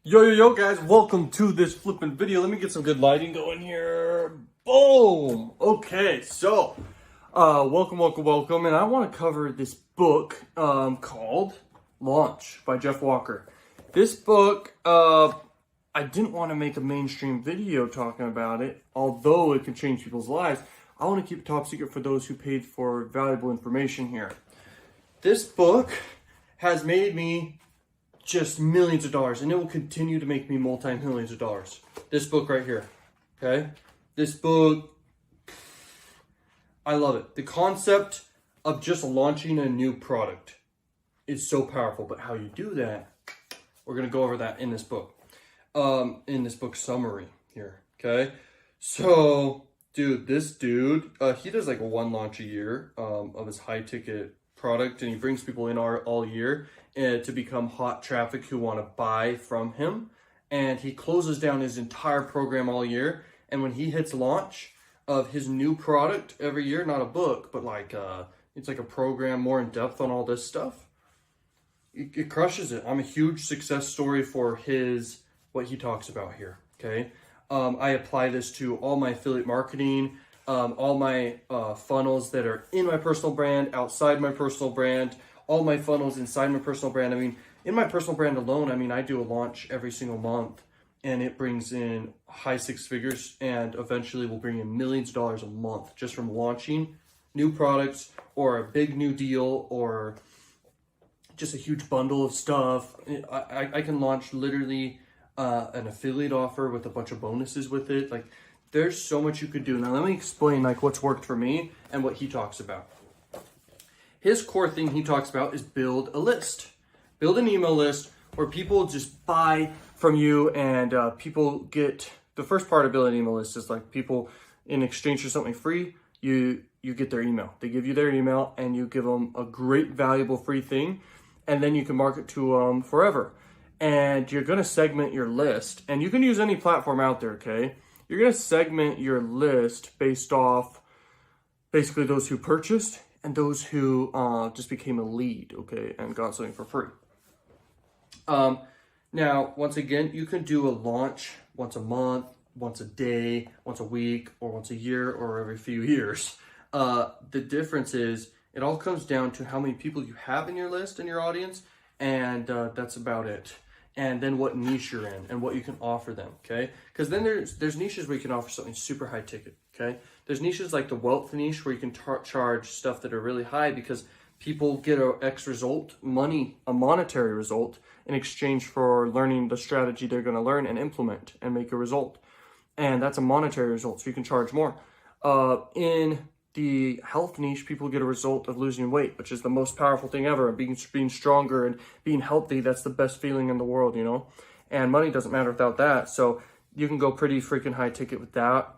Yo guys, welcome to this flipping video. Let me get some good lighting going here. Boom! Okay, so welcome, and I want to cover this book called Launch by Jeff Walker. This book, I didn't want to make a mainstream video talking about it, although it can change people's lives. I want to keep it top secret for those who paid for valuable information here. This book has made me just millions of dollars, and it will continue to make me multi-millions of dollars. This book right here, okay? This book, I love it. The concept of just launching a new product is so powerful, but how you do that, we're gonna go over that in this book. In this book summary here, okay? So, this dude, he does like one launch a year of his high ticket product, and he brings people in all year to become hot traffic who want to buy from him, and he closes down his entire program all year. And when he hits launch of his new product every year, not a book, but like it's like a program more in depth on all this stuff, it crushes it. I'm a huge success story for what he talks about here, okay? I apply this to all my affiliate marketing, all my funnels that are in my personal brand, outside my personal brand, all my funnels inside my personal brand. I mean, in my personal brand alone, I do a launch every single month, and it brings in high six figures, and eventually will bring in millions of dollars a month just from launching new products or a big new deal or just a huge bundle of stuff. I can launch literally an affiliate offer with a bunch of bonuses with it. Like, there's so much you could do. Now, let me explain like what's worked for me and what he talks about. His core thing he talks about is build a list. Build an email list where people just buy from you, and people get, the first part of building an email list is like people in exchange for something free, you get their email. They give you their email and you give them a great valuable free thing, and then you can market to them forever. And you're gonna segment your list, and you can use any platform out there, okay? You're gonna segment your list based off basically those who purchased and those who just became a lead, okay, and got something for free. Now, once again, you can do a launch once a month, once a day, once a week, or once a year, or every few years. The difference is it all comes down to how many people you have in your list and your audience, and that's about it. And then what niche you're in and what you can offer them, okay? Because then there's niches where you can offer something super high ticket, okay? There's niches like the wealth niche where you can charge stuff that are really high because people get a X result, a monetary result, in exchange for learning the strategy they're going to learn and implement and make a result. And that's a monetary result, so you can charge more. In the health niche, people get a result of losing weight, which is the most powerful thing ever. And being stronger and being healthy, that's the best feeling in the world, you know? And money doesn't matter without that. So you can go pretty freaking high ticket with that.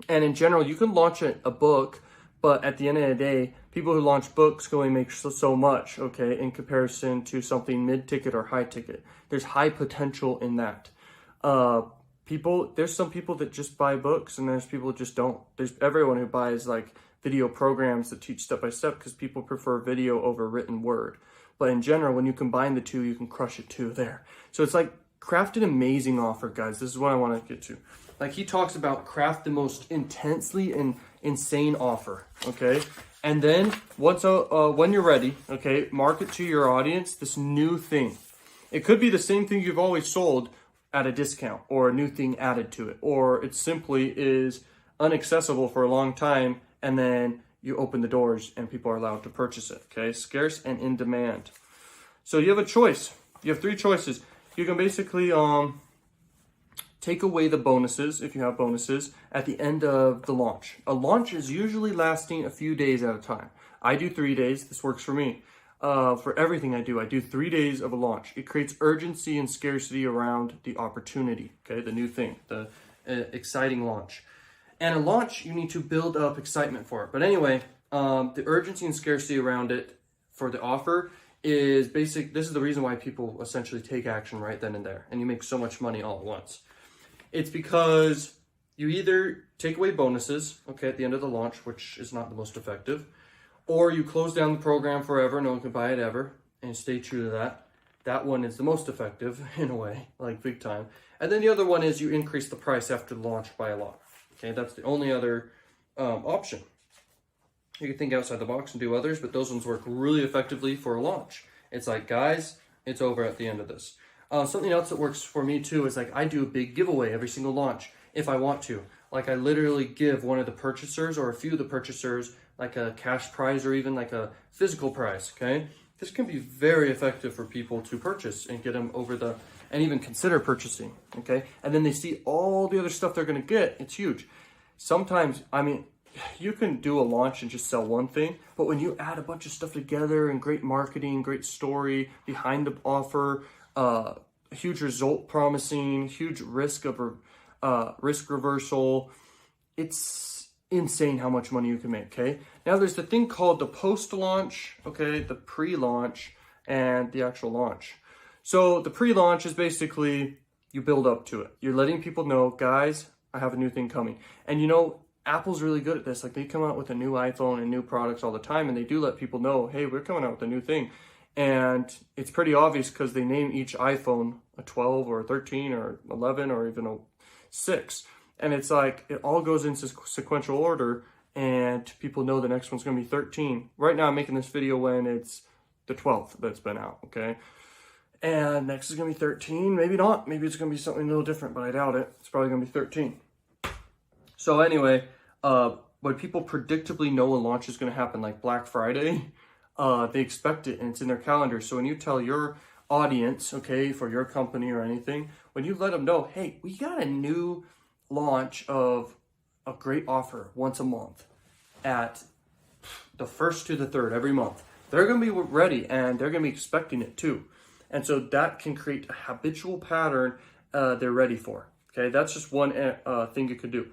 And in general, you can launch a book, but at the end of the day, people who launch books can only make so much, okay, in comparison to something mid-ticket or high ticket. There's high potential in that. There's some people that just buy books, and there's people that just don't. There's everyone who buys like video programs that teach step by step, because people prefer video over written word. But in general, when you combine the two, you can crush it too there. So it's like craft an amazing offer, guys. This is what I want to get to. Like, he talks about craft the most intensely and insane offer, okay? And then when you're ready, okay, market to your audience this new thing. It could be the same thing you've always sold at a discount, or a new thing added to it, or it simply is inaccessible for a long time, and then you open the doors and people are allowed to purchase it, okay? Scarce and in demand. So you have a choice. You have three choices. You can basically take away the bonuses, if you have bonuses, at the end of the launch. A launch is usually lasting a few days at a time. I do 3 days. This works for me. For everything I do 3 days of a launch. It creates urgency and scarcity around the opportunity, okay? The new thing, the exciting launch. And a launch, you need to build up excitement for it. But anyway, the urgency and scarcity around it for the offer is basic. This is the reason why people essentially take action right then and there, and you make so much money all at once. It's because you either take away bonuses, okay, at the end of the launch, which is not the most effective, or you close down the program forever, no one can buy it ever, and stay true to that. That one is the most effective in a way, like big time. And then the other one is you increase the price after the launch by a lot. Okay, that's the only other option. You can think outside the box and do others, but those ones work really effectively for a launch. It's like, guys, it's over at the end of this. Something else that works for me too is like I do a big giveaway every single launch if I want to. Like I literally give one of the purchasers or a few of the purchasers like a cash prize or even like a physical prize, okay? This can be very effective for people to purchase and get them over the, and even consider purchasing, okay? And then they see all the other stuff they're gonna get, it's huge. Sometimes, I mean, you can do a launch and just sell one thing, but when you add a bunch of stuff together and great marketing, great story behind the offer, huge result promising, huge risk reversal, it's insane how much money you can make, okay? Now there's the thing called the post-launch, okay, the pre-launch, and the actual launch. So the pre-launch is basically you build up to it. You're letting people know, guys, I have a new thing coming. And you know, Apple's really good at this. Like they come out with a new iPhone and new products all the time, and they do let people know, hey, we're coming out with a new thing. And it's pretty obvious because they name each iPhone a 12 or a 13 or 11 or even a 6. And it's like, it all goes into sequential order and people know the next one's gonna be 13. Right now I'm making this video when it's the 12th that's been out, okay? And next is gonna be 13, maybe not. Maybe it's gonna be something a little different, but I doubt it. It's probably gonna be 13. So anyway, when people predictably know a launch is gonna happen like Black Friday, they expect it and it's in their calendar. So when you tell your audience, okay, for your company or anything, when you let them know, hey, we got a new launch of a great offer once a month at the 1st to the 3rd every month, they're going to be ready and they're going to be expecting it too. And so that can create a habitual pattern they're ready for. Okay, that's just one thing you could do.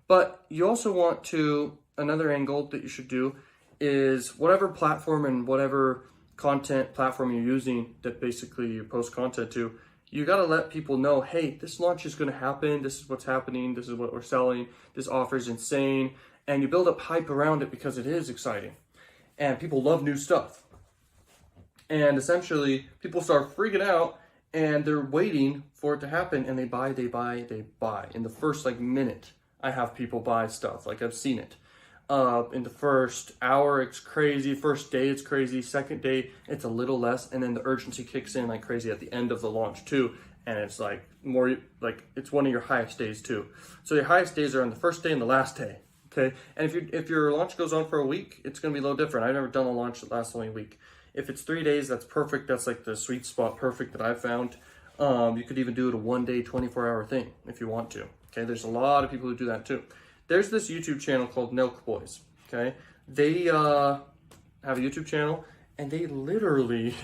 But you also want to, another angle that you should do is whatever platform and whatever content platform you're using that basically you post content to, you got to let people know, hey, this launch is going to happen. This is what's happening. This is what we're selling. This offer is insane. And you build up hype around it because it is exciting. And people love new stuff. And essentially, people start freaking out and they're waiting for it to happen. And they buy. In the first minute, I have people buy stuff. Like I've seen it. In the first hour, it's crazy. First day, it's crazy. Second day, it's a little less. And then the urgency kicks in like crazy at the end of the launch too. And it's like more, like it's one of your highest days too. So your highest days are on the first day and the last day. Okay. And if your launch goes on for a week, it's going to be a little different. I've never done a launch that lasts only a week. If it's 3 days, that's perfect. That's like the sweet spot perfect that I've found. You could even do it a 1 day, 24-hour thing if you want to. Okay. There's a lot of people who do that too. There's this YouTube channel called Nelk Boys, okay? They have a YouTube channel, and they literally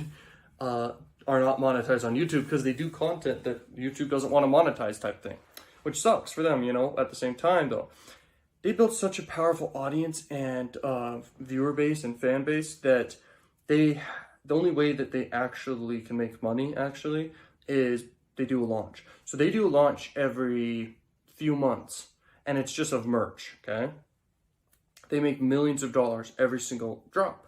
are not monetized on YouTube because they do content that YouTube doesn't want to monetize type thing, which sucks for them, you know? At the same time, though, they built such a powerful audience and viewer base and fan base that the only way that they actually can make money, actually, is they do a launch. So they do a launch every few months. And it's just of merch, okay? They make millions of dollars every single drop,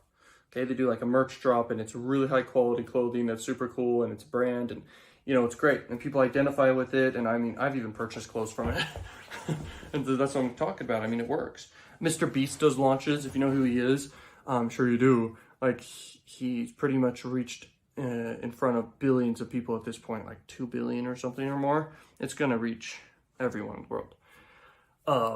okay? They do like a merch drop and it's really high quality clothing that's super cool and it's a brand and, you know, it's great. And people identify with it. And I mean, I've even purchased clothes from it. And that's what I'm talking about. I mean, it works. Mr. Beast does launches, if you know who he is. I'm sure you do. Like, he's pretty much reached in front of billions of people at this point, like 2 billion or something or more. It's gonna reach everyone in the world.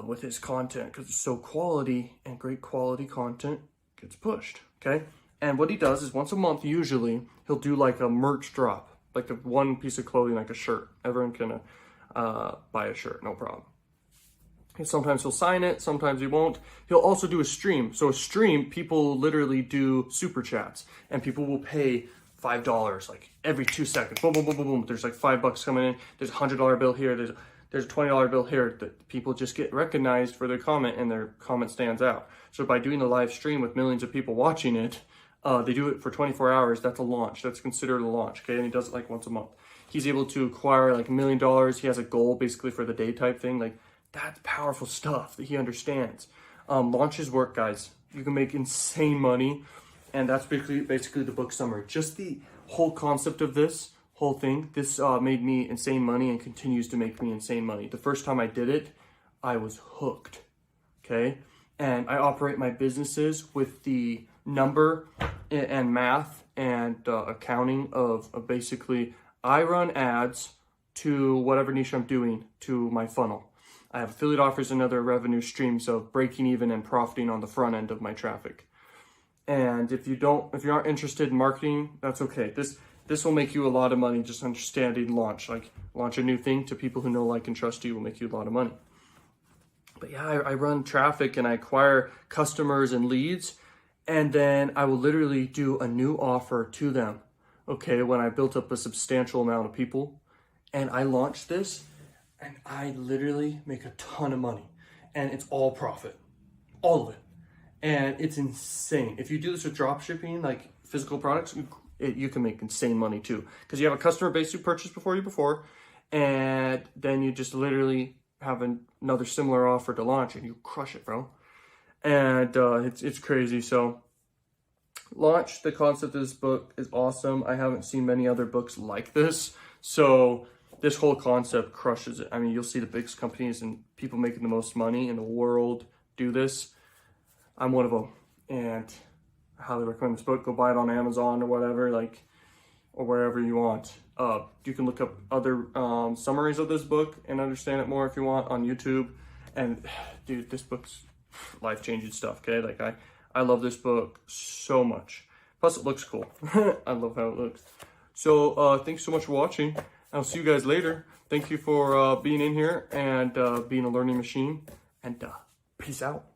With his content because it's so quality and great quality content gets pushed, okay? And what he does is once a month, usually, he'll do like a merch drop, like a one piece of clothing, like a shirt. Everyone can buy a shirt, no problem. And sometimes he'll sign it, sometimes he won't. He'll also do a stream. So a stream, people literally do super chats and people will pay $5 like every 2 seconds. Boom, boom, boom, boom, boom. There's like $5 coming in. There's a $100 bill here. There's a $20 bill here that people just get recognized for their comment and their comment stands out. So by doing a live stream with millions of people watching it, they do it for 24 hours. That's a launch. That's considered a launch. Okay. And he does it like once a month. He's able to acquire like $1 million. He has a goal basically for the day type thing. Like that's powerful stuff that he understands. Launches work, guys. You can make insane money. And that's basically the book summary. Just the whole concept of this whole thing, this made me insane money and continues to make me insane money. The first time I did it, I was hooked, okay? And I operate my businesses with the number and math and accounting of basically, I run ads to whatever niche I'm doing to my funnel. I have affiliate offers and other revenue streams of breaking even and profiting on the front end of my traffic. And if you aren't interested in marketing, that's okay. This will make you a lot of money, just understanding launch a new thing to people who know, like, and trust you will make you a lot of money. But yeah, I run traffic and I acquire customers and leads, and then I will literally do a new offer to them, okay, when I built up a substantial amount of people, and I launch this, and I literally make a ton of money, and it's all profit, all of it, and it's insane. If you do this with drop shipping, like physical products, you can make insane money too, because you have a customer base who purchased before, and then you just literally have another similar offer to launch and you crush it, bro. And it's crazy. So launch, the concept of this book is awesome. I haven't seen many other books like this, so this whole concept crushes it. I mean, you'll see the biggest companies and people making the most money in the world do this. I'm one of them, and I highly recommend this book. Go buy it on Amazon or whatever, like, or wherever you want. You can look up other summaries of this book and understand it more if you want on YouTube. And dude, this book's life-changing stuff, okay? Like, I love this book so much. Plus, it looks cool. I love how it looks. So thanks so much for watching. I'll see you guys later. Thank you for being in here and being a learning machine. And peace out.